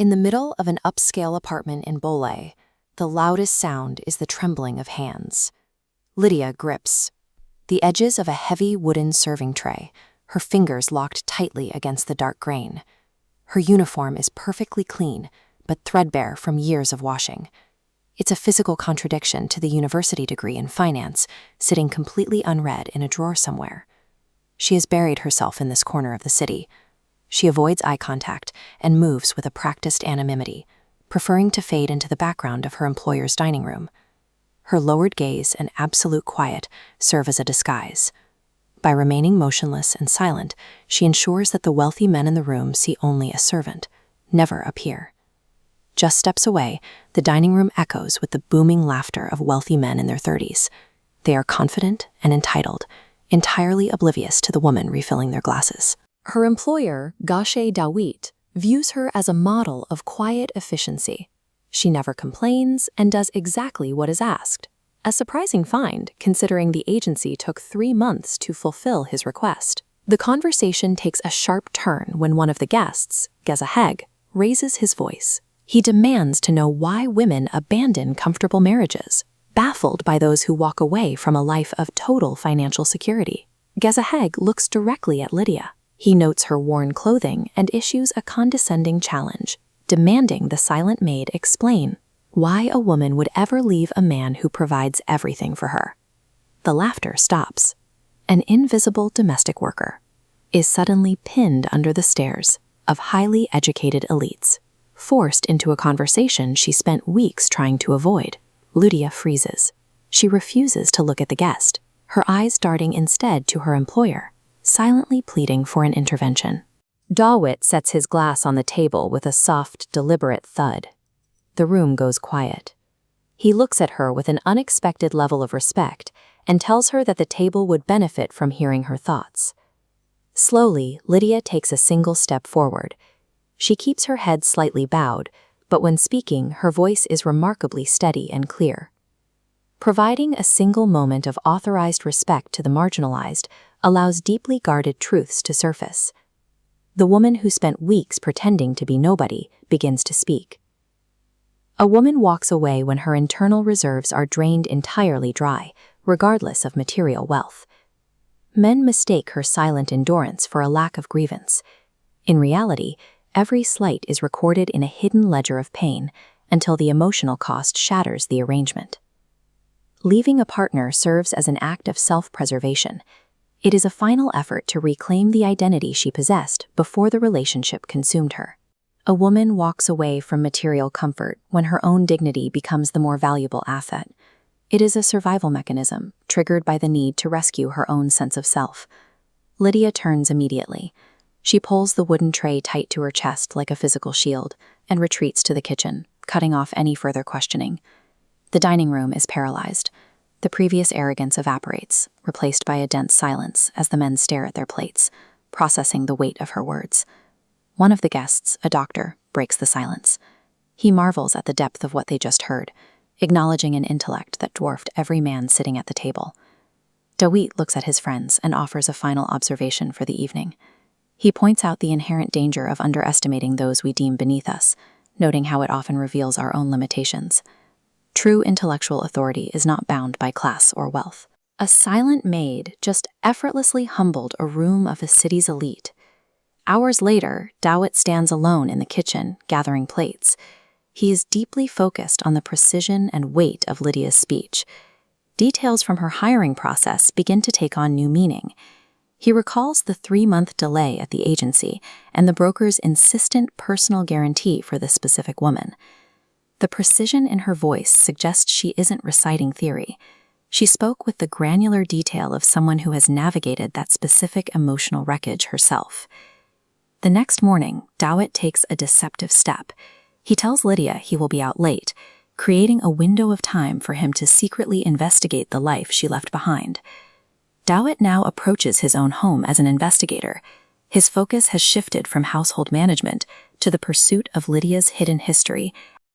In the middle of an upscale apartment in Bole, the loudest sound is the trembling of hands. Lidya grips the edges of a heavy wooden serving tray, her fingers locked tightly against the dark grain. Her uniform is perfectly clean, but threadbare from years of washing. It's a physical contradiction to the university degree in finance, sitting completely unread in a drawer somewhere. She has buried herself in this corner of the city. She avoids eye contact and moves with a practiced anonymity, preferring to fade into the background of her employer's dining room. Her lowered gaze and absolute quiet serve as a disguise. By remaining motionless and silent, she ensures that the wealthy men in the room see only a servant, never a peer. Just steps away, the dining room echoes with the booming laughter of wealthy men in their 30s. They are confident and entitled, entirely oblivious to the woman refilling their glasses. Her employer, Dawit, views her as a model of quiet efficiency. She never complains and does exactly what is asked. A surprising find, considering the agency took 3 months to fulfill his request. The conversation takes a sharp turn when one of the guests, Gezaheg, raises his voice. He demands to know why women abandon comfortable marriages, baffled by those who walk away from a life of total financial security. Gezaheg looks directly at Lidya. He notes her worn clothing and issues a condescending challenge, demanding the silent maid explain why a woman would ever leave a man who provides everything for her. The laughter stops. An invisible domestic worker is suddenly pinned under the stares of highly educated elites, forced into a conversation she spent weeks trying to avoid. Lidya freezes. She refuses to look at the guest, her eyes darting instead to her employer, silently pleading for an intervention. Dawit sets his glass on the table with a soft, deliberate thud. The room goes quiet. He looks at her with an unexpected level of respect and tells her that the table would benefit from hearing her thoughts. Slowly, Lidya takes a single step forward. She keeps her head slightly bowed, but when speaking, her voice is remarkably steady and clear. Providing a single moment of authorized respect to the marginalized allows deeply guarded truths to surface. The woman who spent weeks pretending to be nobody begins to speak. A woman walks away when her internal reserves are drained entirely dry, regardless of material wealth. Men mistake her silent endurance for a lack of grievance. In reality, every slight is recorded in a hidden ledger of pain until the emotional cost shatters the arrangement. Leaving a partner serves as an act of self-preservation. It is a final effort to reclaim the identity she possessed before the relationship consumed her. A woman walks away from material comfort when her own dignity becomes the more valuable asset. It is a survival mechanism, triggered by the need to rescue her own sense of self. Lidya turns immediately. She pulls the wooden tray tight to her chest like a physical shield and retreats to the kitchen, cutting off any further questioning. The dining room is paralyzed. The previous arrogance evaporates, replaced by a dense silence as the men stare at their plates, processing the weight of her words. One of the guests, a doctor, breaks the silence. He marvels at the depth of what they just heard, acknowledging an intellect that dwarfed every man sitting at the table. Dawit looks at his friends and offers a final observation for the evening. He points out the inherent danger of underestimating those we deem beneath us, noting how it often reveals our own limitations. True intellectual authority is not bound by class or wealth. A silent maid just effortlessly humbled a room of a city's elite. Hours later, Dawit stands alone in the kitchen, gathering plates. He is deeply focused on the precision and weight of Lidya's speech. Details from her hiring process begin to take on new meaning. He recalls the 3-month delay at the agency and the broker's insistent personal guarantee for this specific woman. The precision in her voice suggests she isn't reciting theory. She spoke with the granular detail of someone who has navigated that specific emotional wreckage herself. The next morning, Dawit takes a deceptive step. He tells Lidya he will be out late, creating a window of time for him to secretly investigate the life she left behind. Dawit now approaches his own home as an investigator. His focus has shifted from household management to the pursuit of Lidya's hidden history